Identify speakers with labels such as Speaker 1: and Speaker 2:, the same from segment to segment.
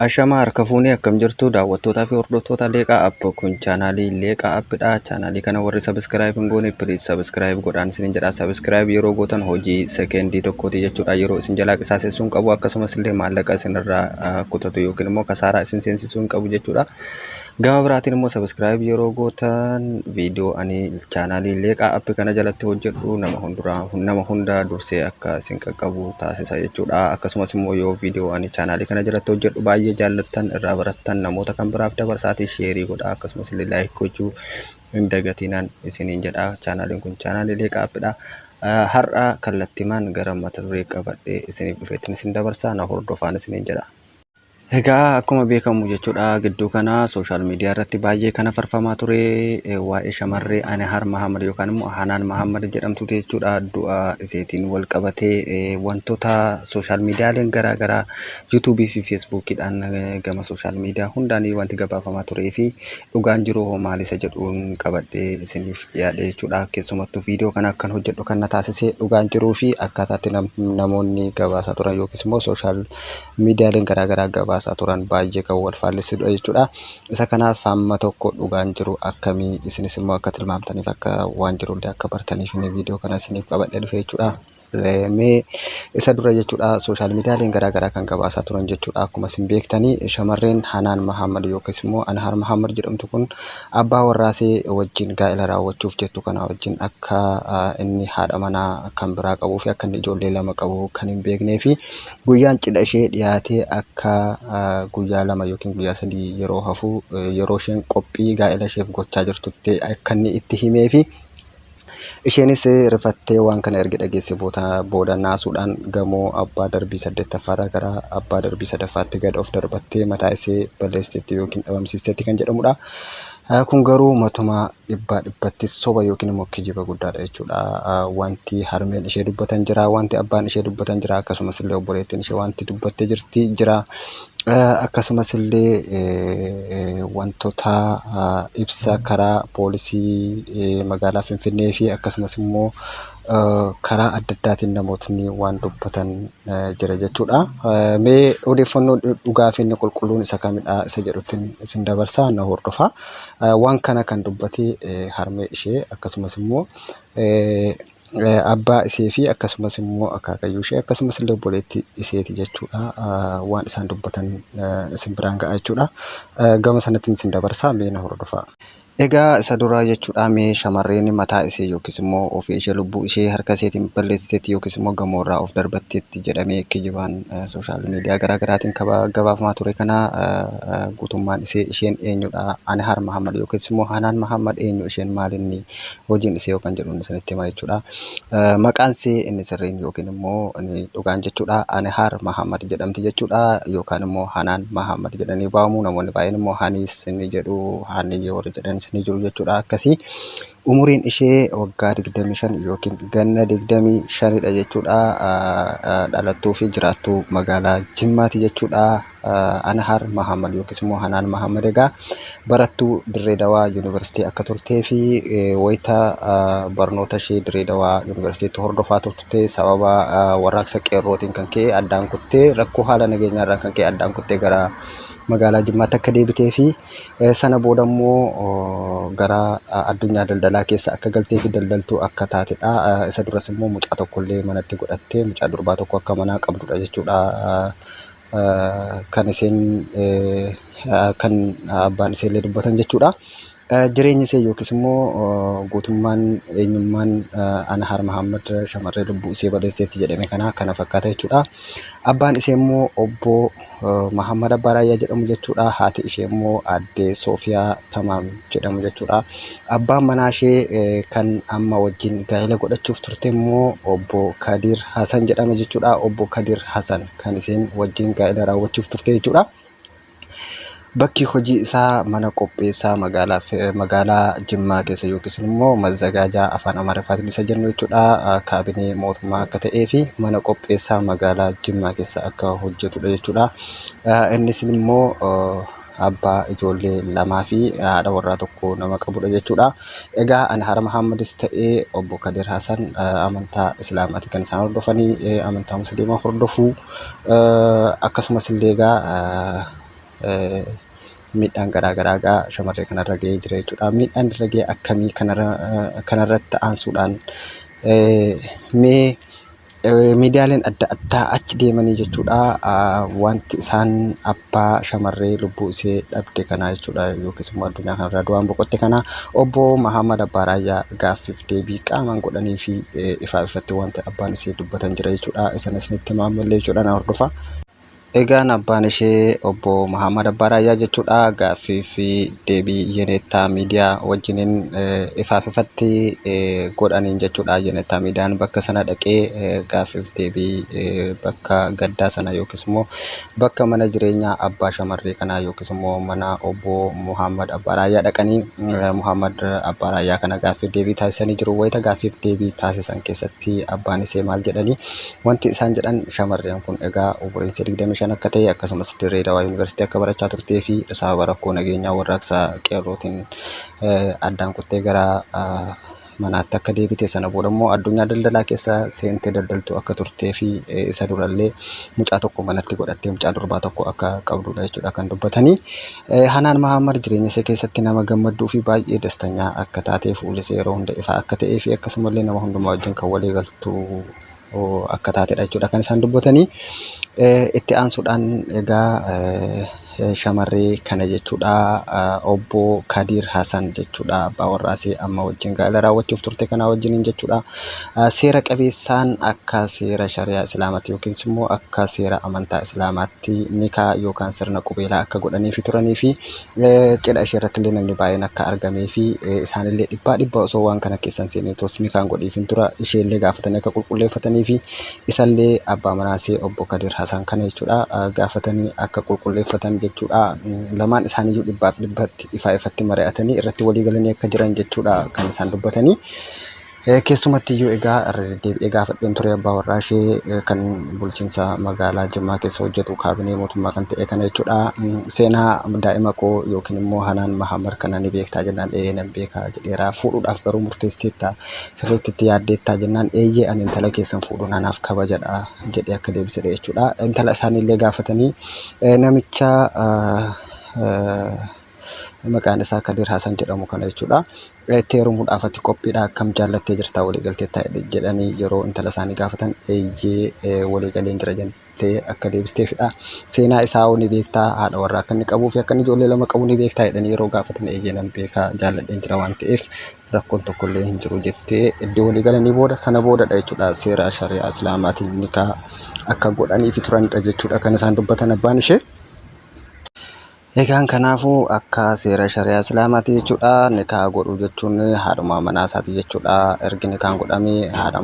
Speaker 1: Ashama harka fuunee akkam jirtu daawwattootaa fi hordoftoota Leeqaa App kun chaanaalii Leeqaa Appidha. Chaanaalii kana warri sabiskiraayib hin goone piliis sabiskiraayib godhaan isinin jedha. Sabiskiraayib yeroo gootan hojii sekendii tokkooti jechuudha. Yeroo isin jalaa qisaasessuu hin qabu, akkasumas illee maallaqa isinirraa kutatu yookiin immoo kasaaraa isin seensisuu hin qabu jechuudha. Gama biraatiin immoo sabiskiraayib yeroo gootan viidiyoo ani chaanaalii Leeqaa App kana jalatti hojjedhu nama hunda dursee akka isin qaqqabu taasisa jechuudha. Akkasumas immoo yoo viidiyoo ani chaanaalii kana jalatti hojjedhu baay'ee jaallattan irraa barattan namoota kan biraaf dabarsaatii sheerii godha. Akkasumas illee laayik gochuu hin dagatinaan isiniin jedha. Chaanaaliin kun chaanaalii Leeqaa Appidha. Har'a kallattiimaan gara mata duree qabadhee isiniif dhufeettiin isin dabarsaa na hordofaan isiniin jedha. Egaa akkuma beekamu jechuudha gidduu kana sooshaal miidiyaa irratti baay'ee kana farfamaa ture waa'ee shamarree Anihar Mahammad yookaan immoo Hanaan Mahammad jedhamtu jechuudha. Du'a iseetiin wal qabatee wantoota sooshaal miidiyaaleen garaagaraa yuutuubii fi feesbuukiidhaan gama sooshaal miidiyaa hundaan wanti gabaafamaa turee fi dhugaan jiru hoo maal isa jedhuun qabadhee isiniif dhiyaadhe jechuudha. Keessumattuu viidiyoo kana akkan hojjedhu kan na taasisee dhugaan jiruu fi akkaataatti namoonni gabaasaa turan yookiis immoo sooshaal miidiyaaleen garaagaraa gabaasaa turan baay'ee kan wal faallessidha jechuudha. Isa kanaaf hamma tokko dhugaan jiru akkamii isinis immoo akka tilmaamtaniif akka waan jirullee akka bartaniif viidiyoo kana isiniif qabadhee dhufe jechuudha. Mee isa dura jechuudha sooshaal miidiyaaleen garaagaraa kan gabaasaa turan jechuudha. Akkuma isin beektanii shamarreen Hanaan Mahammad yookiis immoo Anihar Mahammad jedhamtu kun abbaa warraasee wajjin gaa'ela raawwachuuf jettu kana wajjin akka inni haadha manaa kan biraa qabuu fi akka inni ijoollee lama qabu kan hin beeknee fi guyyaan cidha ishee dhiyaatee akka guyyaa lama yookiin guyyaa sadii yeroo hafu yeroo isheen qophii gaa'ela isheef gochaa jirtutti akka inni itti himee fi isheenis rifattee waan kana erga dhageesse booda naasuudhaan gamoo abbaa darbii 8ffaarraa gara abbaa darbii 3ffaatti gad of darbattee mataa ishee balleesseetti yookiin dhabamsiisteetti kan jedhamudha. Kun garuu matuma dhibbatti soba yookiin immoo kijiba guddaadha jechuudha. Wanti harmeen ishee dubbatan jira, wanti abbaan ishee dubbatan jira, akkasumas illee obboleettiin ishee wanti dubbattee jirti jira. Akkasumas illee wantoota ibsa karaa poolisii magaalaa Finfinnee fi akkasumas immoo karaa adda addaatiin namootni waan dubbatan jira jechuudha. Mee odeeffannoo dhugaa fi inni qulqulluun isa kamidha isa jedhutti isin dabarsaa na hordofa. Waan kana kan dubbate harmee ishee akkasumas immoo abbaa isee fi akkasumas immoo akaakayyuu ishee akkasumas illee obboleettii iseeti jechuudha. Waan isaan dubbatan isin biraan ga'a jechuudha. Gama sanatti isin dabarsaa mee na hordofaa. Egaa isa duraa jechuudha mee shamarreen mataa ishee yookiis immoo ofii ishee lubbuu ishee harka isheetiin balleessiteetti yookiis immoo gamoorraa of darbatteetti jedhamee kijibaan sooshaal miidiyaa garaagaraatiin gabaafamaa ture kana guutummaan isheen eenyudha Anihar Mahammad yookiis immoo Hanaan Mahammad eenyu isheen maalinni hojiin ishee yookaan jedhuun isinitti himaa jechuudha. Maqaan ishee inni sirriin yookiin immoo inni dhugaan jechuudha Anihar Mahammad jedhamti jechuudha yookaan immoo Hanaan Mahammad jedhanii waamuu namoonni baay'een immoo Haniis inni jedhu Haniyee warri jedhan ni jiru jechuudha. Akkasii umuriin ishee waggaa 25 yookiin ganna 25dha jechuudha. Dhalattuu fi jiraattuu magaalaa Jimmaati jechuudha. Anihar Mahammad yookiis immoo Hanaan Mahammad egaa barattuu Dirree Dawaa Yuunivarsiitii akka turtee fi wayita barnoota ishee Dirree Dawaa Yuunivarsiitiitti hordofaa turte sababa warraaqsa qeerrootiin kan ka'e addaan kuttee rakkoo haala nageenyaarraa kan ka'e addaan kuttee gara magaalaa Jimmaatti akka deebitee fi sana booda immoo gara addunyaa daldalaa keessa akka galtee fi daldaltuu akka taatedha. Isa duras immoo mucaa tokkollee manatti godhattee mucaa durbaa tokko akka manaa qabdudha jechuudha. Kan isheen kan abbaan ishee illee dubbatan jechuudha. Jireenyi ishee yookiis immoo guutummaan eenyummaan Anihar Mahammad shamarree lubbuu ishee balleesseetti jedhame kana fakkaata jechuudha. Abbaan ishee immoo obbo Mahammad Abbaa Raayyaa jedhamu jechuudha. Haati ishee immoo aadde Soofiyaa Tamaam jedhamu jechuudha. Abbaan manaa ishee kan amma wajjin gaa'ela godhachuuf turte immoo obbo Kadir Hasan jedhama jechuudha. Obbo Kadir Hasan kan isheen wajjin gaa'ela raawwachuuf turte jechuudha. Bakki hojii isaa mana qopheessaa magaalaa Jimmaa keessa yookiis immoo mazzagaajaa afaan Amaariffaatiin isa jennu jechuudha. Kaabinee mootummaa akka ta'ee fi mana qopheessaa magaalaa Jimmaa keessa akka hojjetudha jechuudha. Innis immoo abbaa ijoollee lamaa fi haadha warraa tokko nama qabudha jechuudha. Egaa Anihar Mahammadis ta'ee obbo Kadir Hasan amantaa Islaamaati kan isaan hordofanii amantaa Musliimaa hordofuu akkasumas illee egaa miidhaan garaagaraa shamarree kanarra ga'ee jira jechuudha. Miidhaan irra ga'e akkamii kanarratti aansuudhaan mee miidiyaaleen adda addaa achi deemanii jechuudha wanti isaan abbaa shamarree lubbuu ishee dhabde kana jechuudha yookiis immoo addunyaa kanarraa du'aan boqotte kana obbo Mahammad Abbaa Raayyaa gaaffiif deebii qaamaan godhanii fi ifaa ifatti wanti abbaan ishee dubbatan jira jechuudha. Isanis isinitti himamallee jechuudha na hordofa. Egaan abbaan ishee obbo Mahammad Abbaa Raayyaa jechuudha gaaffii fi deebii Yeneettaa miidiyaa wajjiniin ifaaf ifatti godhaniin jechuudha. Yeneettaa miidiyaan bakka sana dhaqee gaaffii fi deebii bakka gaddaa sana yookiis immoo bakka mana jireenyaa abbaa shamarree kanaa yookiis immoo mana obbo Mahammad Abbaa Raayyaa dhaqanii Mahammad Abbaa Raayyaa kana gaaffii fi deebii taasisanii jiru. Wayita gaaffii fi deebii taasisan keessatti abbaan ishee maal jedhanii wanti isaan jedhan shamarreen kun egaa umuriin 25 akka ta'e akkasumas Dirree Dawaa Yuunivarsiitii akka barachaa turtee fi sababa rakkoo nageenyaa warraaqsa qeerrootiin addaan kuttee gara manaatti akka deebite sana booda immoo addunyaa daldalaa keessa seentee daldaltuu akka turtee fi isa durallee mucaa tokko manatti godhattee mucaa durbaa tokko akka qabdudha jechuudha kan dubbatanii. Hanaan Mahammad jireenya ishee keessatti nama gammadduu fi baay'ee dastanyaa akka taatee fuulli ishee yeroo hunda ifaa akka ta'ee fi akkasumallee nama hundumaa wajjin kan walii galtuu akka taatedha jechuudha kan isaan dubbatanii. Itti aansuudhaan egaa shamarree kana jechuudha obbo Kadir Hassan jechuudha abbaa warraasee amma wajjin gaa'ela raawwachuuf turte kana wajjiniin jechuudha seera qabeessaan akka seera shariyaa islaamaatti yookiin immoo akka seera amantaa islaamaatti nikaa yookaan sirna qubeelaa akka godhanii fi turanii fi cidha ishee irratti illee namni baay'een akka argamee fi isaanillee dhibbaa osoo waan kana keessan seenee tos nikaan godhiifin tura ishee illee gaafatanii akka qulqulleeffatanii fi isallee abbaa manaasee obbo Kadir Hassan kana jechuudha gaafatanii akka qulqulleeffatan jechuudha. Lamaan isaaniiyyuu dhibbatti ifaa ifatti mari'atanii irratti walii galanii akka jiran jechuudha kan isaan dubbatanii. Keessumatti iyyuu egaa deebi'ee gaafadheen ture abbaa warraa ishee kan bulchiinsa magaalaa Jimmaa keessa hojjetu kaabinee mootummaa kan ta'e kana jechuudha. Seenaa daa'ima koo yookiin immoo Hanaan Mahammad kana ni beektaa jennaan nan beekaa jedheera. Fuudhuudhaaf garuu murteessiteetta sirriitti itti yaaddeettaa jennaan eeyyee ani intala keessan fuudhuun anaaf kabajadha jedhee akka deebisedha jechuudha. Intala isaaniillee gaafatanii namicha maqaan isaa Kadir Hassan jedhamu kana jechuudha. Itti heerumuudhaaf ati qophiidha akkam jaallattee jirtaa walii galteettaa jedhanii yeroo intala isaanii gaafatan eeyyee walii galeen jira jettee akka deebisteefidha. Seenaa isaa ni beektaa haadha warraa akka inni qabuu fi akka inni ijoollee lama qabu ni beektaa jedhanii yeroo gaafatan eeyyee nan beekaa jaalladheen jira waan ta'eef rakkoon tokkollee hin jiru jettee iddoo walii galanii booda sana boodadha jechuudha seera shari'aa islaamaatiin nikaa akka godhanii fi turanidha jechuudha kan isaan dubbatan abbaan ishee. Egaan kanaafuu akka seera shari'aa islaamaatti jechuudha nikaa godhuu jechuun haadhuma manaa isaati jechuudha. Ergi nikaan godhamee haadha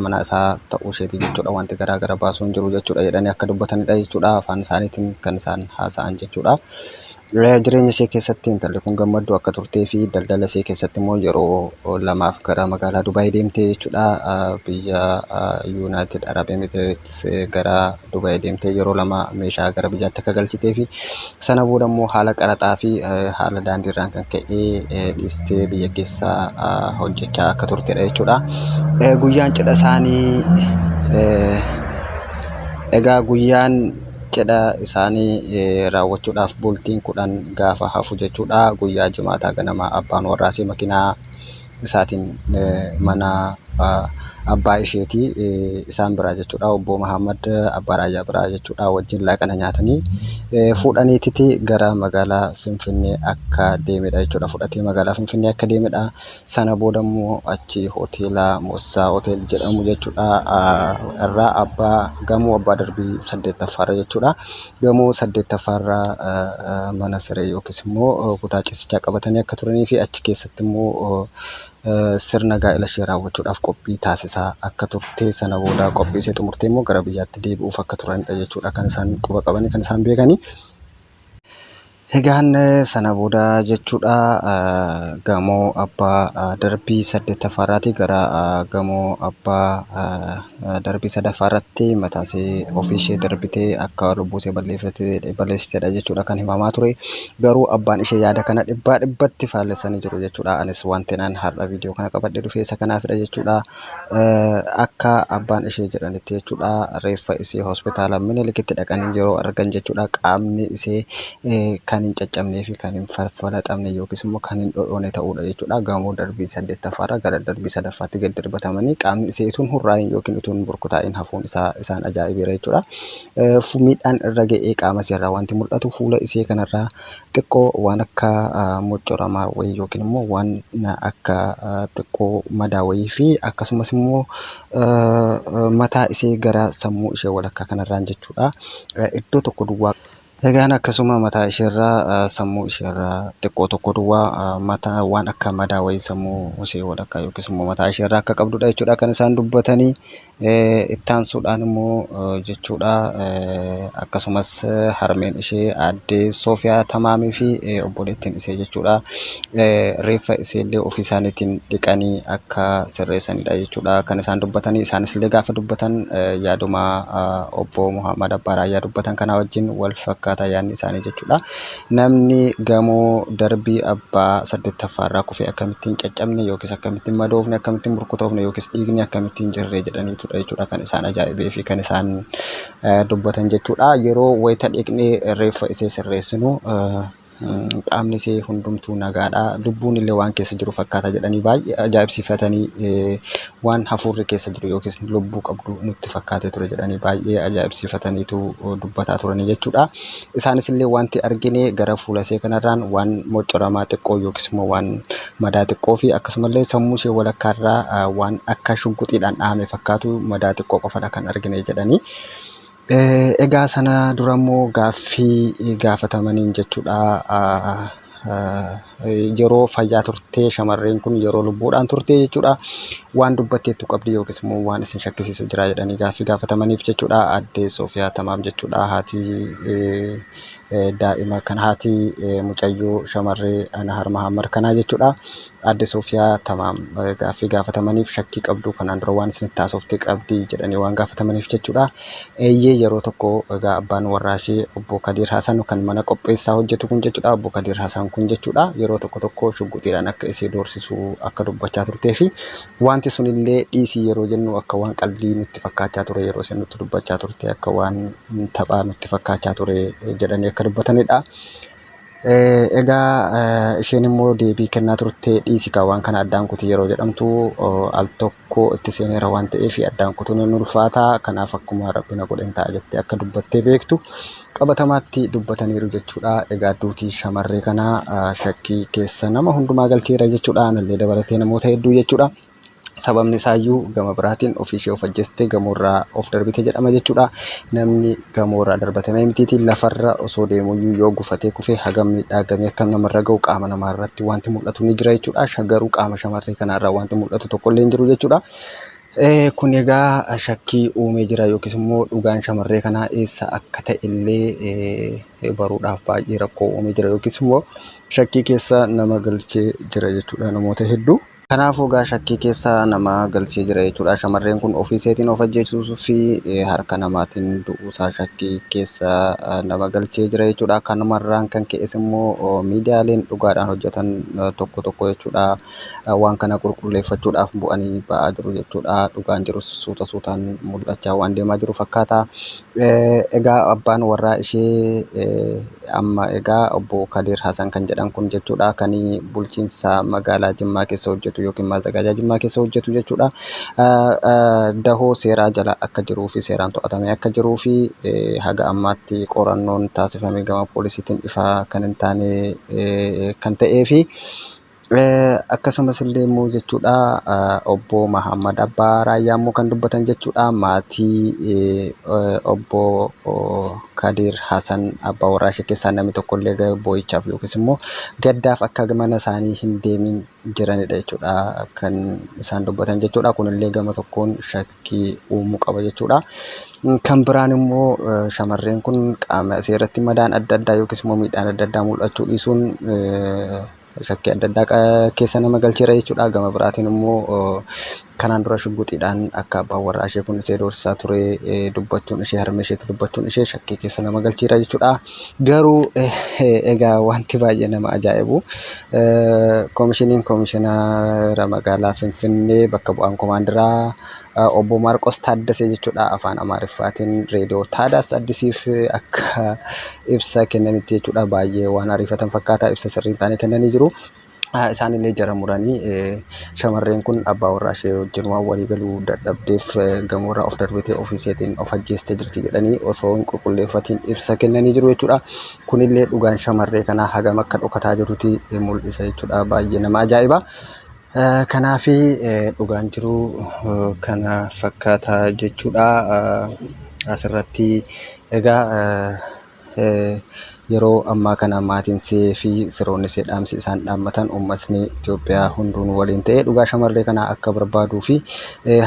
Speaker 1: manaa isaa ta'uu isheeti jechuudha. Wanti garaagara baasuu hin jiru jechuudha jedhanii akka dubbatanidha jechuudha. Afaan isaaniitiin kan isaan haasa'an jechuudha. Jireenya ishee keessatti intalli kun gammadduu akka turtee fi daldala ishee keessatti immoo yeroo lamaaf gara magaalaa Dubaay deemtee jechuudha. Biyya United Arab Emirates gara Dubaay deemtee yeroo lama meeshaa gara biyyaatti akka galchitee fi sana booda immoo haala qaraxaa fi haala daandiirraan kan ka'ee dhiistee biyya keessa hojjechaa akka turtedha jechuudha. Guyyaan cidha isaanii egaa guyyaan cidha isaanii raawwachuudhaaf bultiin 10 gaafa hafu jechuudha. Guyyaa jimaataa ganama abbaan warraasee makiinaa isaatiin mana abbaa isheeti isaan biraa jechuudha obbo Mahammad Abbaa Raayyaa biraa jechuudha wajjin laaqana nyaatanii fuudhaniititi gara magaalaa Finfinnee akka deemedha jechuudha. Fudhatee magaalaa Finfinnee akka deemedha. Sana booda immoo achi hoteela Moossaa hotel jedhamu jechuudha irraa gamoo abbaa darbii 8ffaarra jechuudha. Gamoo 8ffaarra mana siree yookiis immoo kutaa ciisichaa qabatanii akka turanii fi achi keessatti immoo sirna gaa'ela ishee raawwachuudhaaf qophii taasisaa akka turte sana booda qophii ishee xumurtee immoo gara biyyaatti deebi'uuf akka turanidha jechuudha kan isaan quba qabanii kan isaan beekanii. Egaan sana booda jechuudha gamoo abbaa darbii saddeettaffaarraatii gara gamoo abbaa darbii sadaffaarratti mataasee ofiishee darbitee akka lubbuusee balleessiteedha jechuudha kan himamaa ture. Garuu abbaan ishee yaada kana dhibbaa dhibbatti faallessanii jiru jechuudha. Anis wanti naan har'a viidiyoo kana qabadhee dhufe isa kanaafidha jechuudha. Akka abbaan ishee jedhanitti jechuudha reeffa isee hospitaala Minilikitti dhaqanii yeroo argan jechuudha qaamni isee kan hin caccabnee fi kan hin falaxamne yookiis immoo kan hin dhodhoone ta'uudha jechuudha. Gamoo darbii saddeettaffaarraa gara darbii sadaffaatti gad darbatamanii qaamni isee utuun hurraa'in yookiin utuun burkutaa'in hafuun isaan ajaa'ibeera jechuudha. Miidhaan irra ga'ee qaama isheerraa wanti mul'atu fuula isee kanarraa xiqqoo waan akka moccoramaa wayii yookiin immoo waan akka xiqqoo madaa wayii fi akkasumas immoo mataa isee gara sammuu ishee walakkaa kanarraan jechuudha. Iddoo tokko duwwaa egaan akkasuma mataa isheerraa sammuu isheerraa xiqqoo tokko duwwaa mataa waan akka madaa wayii sammuu ishee walakkaa yookiis immoo mataa isheerraa akka qabdudha jechuudha kan isaan dubbatanii. Itti aansuudhaan immoo jechuudha akkasumas harmeen ishee aadde Soofiyaa Tamaamii fi obboleettiin ishee jechuudha reeffa iseellee ofii isaaniitiin dhiqanii akka sirreessanidha jechuudha kan isaan dubbatanii. Isaanis illee gaafa dubbatan yaaduma obbo Muhammad Abbaaraayyaa dubbatan kana wajjin wal fakkaataa yaadni isaanii jechuudha. Namni gamoo darbii abbaa saddeettaffaarraa kufee akkamittiin caccabne yookiis akkamittiin madoofne akkamittiin burkutoofne yookiis dhiigni akkamittiin jirree jedhaniitudha jechuudha kan isaan ajaa'ibee fi kan isaan dubbatan jechuudha. Yeroo wayita dhiqnee reeffa isee sirreessinu qaamni isee hundumtuu nagaadha. Lubbuun illee waan keessa jiru fakkaata jedhanii baay'ee ajaa'ibsiifatanii waan hafuurri keessa jiru yookiis lubbuu qabdu nutti fakkaatee ture jedhanii baay'ee ajaa'ibsiifataniitu dubbataa turanii jechuudha. Isaanis illee wanti argine gara fuula isee kanarraan waan moccoramaa xiqqoo yookiis immoo waan madaa xiqqoo fi akkasumallee sammuu ishee walakkaarraa waan akka shugguxiidhaan dhahame fakkaatu madaa xiqqoo qofadha kan argine jedhanii. Egaa sana dura immoo gaaffii gaafatamaniin jechuudha yeroo fayyaa turtee shamarreen kun yeroo lubbuudhaan turtee jechuudha waan dubbatteettu qabdi yookiis immoo waan isin shakkisiisu jira jedhanii gaaffii gaafatamaniif jechuudha. Aadde Soofiyaa Tamaam jechuudha haati daa'ima kan haati mucayyoo shamarree Nahar Mahammad kanaa jechuudha. Aadde Soofiyaa Tamaam gaaffii gaafatamaniif shakkii qabdu kanaan dura waan isinitti haasofte qabdi jedhanii waan gaafatamaniif jechuudha. Eeyyee yeroo tokko egaa abbaan warraa ishee obbo Kadir Hasan kan mana qopheessaa hojjetu kun jechuudha. Obbo Kadir Hasan kun jechuudha yeroo tokko shugguxiidhaan akka isee doorsisuu akka dubbachaa turtee fi wanti sunillee dhiisii yeroo jennu akka waan qalbii nutti fakkaachaa ture yeroo isheen nutti dubbachaa turte akka waan taphaa nutti fakkaachaa ture jedhanii akka dubbatanidha. Egaa isheen immoo deebii kennaa turte dhiisii waan kana addaan kuti yeroo jedhamtu al tokko itti seeneera waan ta'eef addaan kutuun ni ulfaata kanaaf akkuma rabbi na godhe ta'a jettee akka dubbattee beektu qabatamaatti dubbataniiru jechuudha. Egaa duutii shamarree kanaa shakkii keessa nama hundumaa galcheera jechuudha. Anallee dabalatee namoota hedduu jechuudha. Sababni isaayyuu gama biraatiin ofiishee of ajjeestee gamoorraa of darbite jedhama jechuudha. Namni gamoorraa darbatame mitiitiin lafarra osoo deemuyyuu yoo gufatee kufee hagam miidhagamee akka namarra ga'u qaama namaarratti wanti mul'atu ni jira jechuudha. Garuu qaama shamarree kanaarraa wanti mul'atu tokkollee hin jiru jechuudha. Kun egaa shakkii uumee jira yookiis immoo dhugaan shamarree kanaa eessa akka ta'e illee baruudhaaf baay'ee rakkoo uumee jira yookiis immoo shakkii keessa nama galchee jira jechuudha namoota hedduu. Kanaafuu egaa shakkii keessa nama galchee jira jechuudha. Shamarreen kun ofii isheetiin of ajjeesuu fi harka namaatiin du'uusaa shakkii keessa nama galchee jira jechuudha. Kanumarraan kan ka'es immoo miidiyaaleen dhugaadhaan hojjetan tokko jechuudha waan kana qulqulleeffachuudhaaf bu'anii ba'aa jiru jechuudha. Dhugaan jirus suuta suutaan mul'achaa waan deemaa jiru fakkaata. Egaa abbaan warraa ishee amma egaa obbo Kadir Hasan kan jedhan kun jechuudha kan bulchiinsa magaalaa Jimmaa keessa hojjetu yookiin mazagaajaa Jimmaa keessa hojjetu jechuudha. Dahoo seeraa jala akka jiruu fi seeraan to'atamee akka jiruu fi haga ammaatti qorannoon taasifamee gama poolisiitiin ifaa kan hin taane kan ta'ee fi Akkasumas illee immoo jechuudha obbo Mahammad Abbaa Raayyaa immoo kan dubbatan jechuudha maatii obbo Kadir Hasan Abbaa warraa ishee keessaa namni tokko illee boo'ichaaf yookiis immoo gaddaaf akka mana isaanii hin deemin jiranidha jechuudha kan isaan dubbatan jechuudha. Kunillee gama tokkoon shakkii uumuu qaba jechuudha. Kan biraan immoo shamarreen kun qaama isee irratti madaan adda addaa yookiis immoo miidhaan adda addaa mul'achuu dhiisuun shakkii adda addaa keessa nama galcheera jechuudha. Gama biraatiin immoo kanaan dura shugguxiidhaan akka abbaan warraa ishee kun isee doorsisaa ture dubbachuun ishee harmee isheetti dubbachuun ishee shakkii keessa nama galcheera jechuudha. Garuu egaa wanti baay'ee nama ajaa'ibu koomishiniin koomishinara magaalaa Finfinnee bakka bu'aan koomaandaraa obbo Maarqos Taaddasee jechuudha afaan Amaariffaatiin reediyoo Taadaas Addisiif akka ibsa kennanitti jechuudha. Baay'ee waan ariifatan fakkaataa ibsa sirrii hin taane kennanii jiru. Isaanillee jara muranii shamarreen kun abbaa warraa ishee wajjin waan walii galuu dadhabdeef gamoorraa of darbitee ofiiseetiin of ajjeestee jirti jedhanii osoo hin qulqulleeffatiin ibsa kennanii jiru jechuudha. Kunillee dhugaan shamarree kanaa hagam akka dhokataa jirutti mul'isa jechuudha. Baay'ee nama ajaa'iba. Kanaafi dhugaan jiru kana fakkaataa jechuudha. Asirratti egaa yeroo ammaa kana maatiin see fi firoonni see dhaamsi isaan dhaammatan uummatni Itoophiyaa hunduun waliin ta'ee dhugaa shamarree kanaa akka barbaaduu fi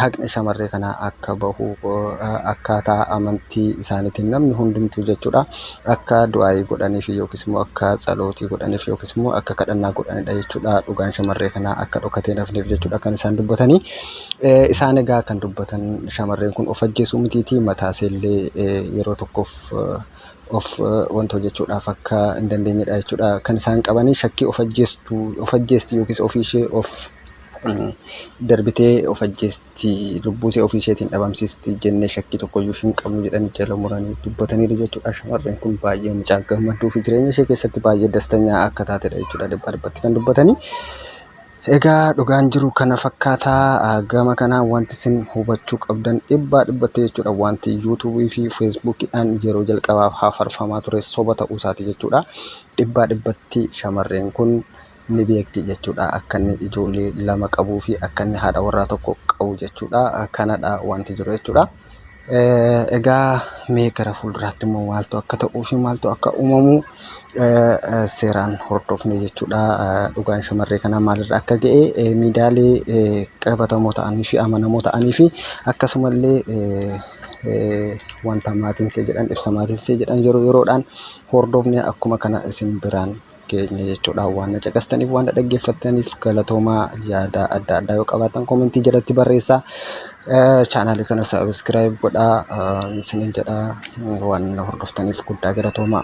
Speaker 1: haqni shamarree kanaa akka bahu akkaataa amantii isaaniitiin namni hundumtuu jechuudha akka du'aayii godhaniif yookiis immoo akka tsalootii godhaniif yookiis immoo akka kadhannaa godhanidha jechuudha. Dhugaan shamarree kanaa akka dhokatee nafneef jechuudha kan isaan dubbatanii. Isaan egaa kan dubbatan shamarreen kun of ajjeesuu mitiitii mataaseellee yeroo tokkoof of wanta hojjechuudhaaf akka hin dandeenyedha jechuudha. Kan isaan qabanii shakkii of ajjeesti yookiis ofiishee of darbitee of ajjeesti lubbuusee ofiisheetiin dhabamsiisti jennee shakkii tokkoyyuu hin qabnu jedhanii jala muranii dubbataniiru jechuudha. Shamarreen kun baay'ee mucaa gammadduu fi jireenya ishee keessatti baay'ee dastanyaa akka taatedha jechuudha dhibbaa dhibbatti kan dubbatanii. Egaa dhugaan jiru kana fakkaataa gama kanaa wanti isin hubachuu qabdan dhibbaa dhibbatti jechuudha. Wanti yuutuubii fi feesbuukiidhaan yeroo jalqabaaf hafarfamaa ture soba ta'uu isaati jechuudha. Dhibbaa dhibbatti shamarreen kun ni beekti jechuudha. Akka inni ijoollee lama qabuu fi akka inni haadha warraa tokko qabu jechuudha. Kanadha wanti jiru jechuudha. Egaa mee gara fuulduraatti immoo maaltu akka ta'uu fi maaltu akka uumamu seeraan hordofne jechuudha. Dhugaan shamarree kanaa maalirra akka ga'e miidiyaalee qabatamoo ta'anii fi amanamoo ta'anii fi akkasumallee wanta maatiin see jedhan ibsa maatiin see jedhan yeroo yeroodhaan hordofne akkuma kana isin biraan keenya jechuudha. Waan caqastaniif waan dhaggeeffattaniif galatoomaa. Yaada adda addaa yoo qabaatan koomentii jalatti barreessaa. Chaanaalii kana sabiskiraayib godhaa isiniin jedhaa waan hordoftaniif guddaa galatoomaa.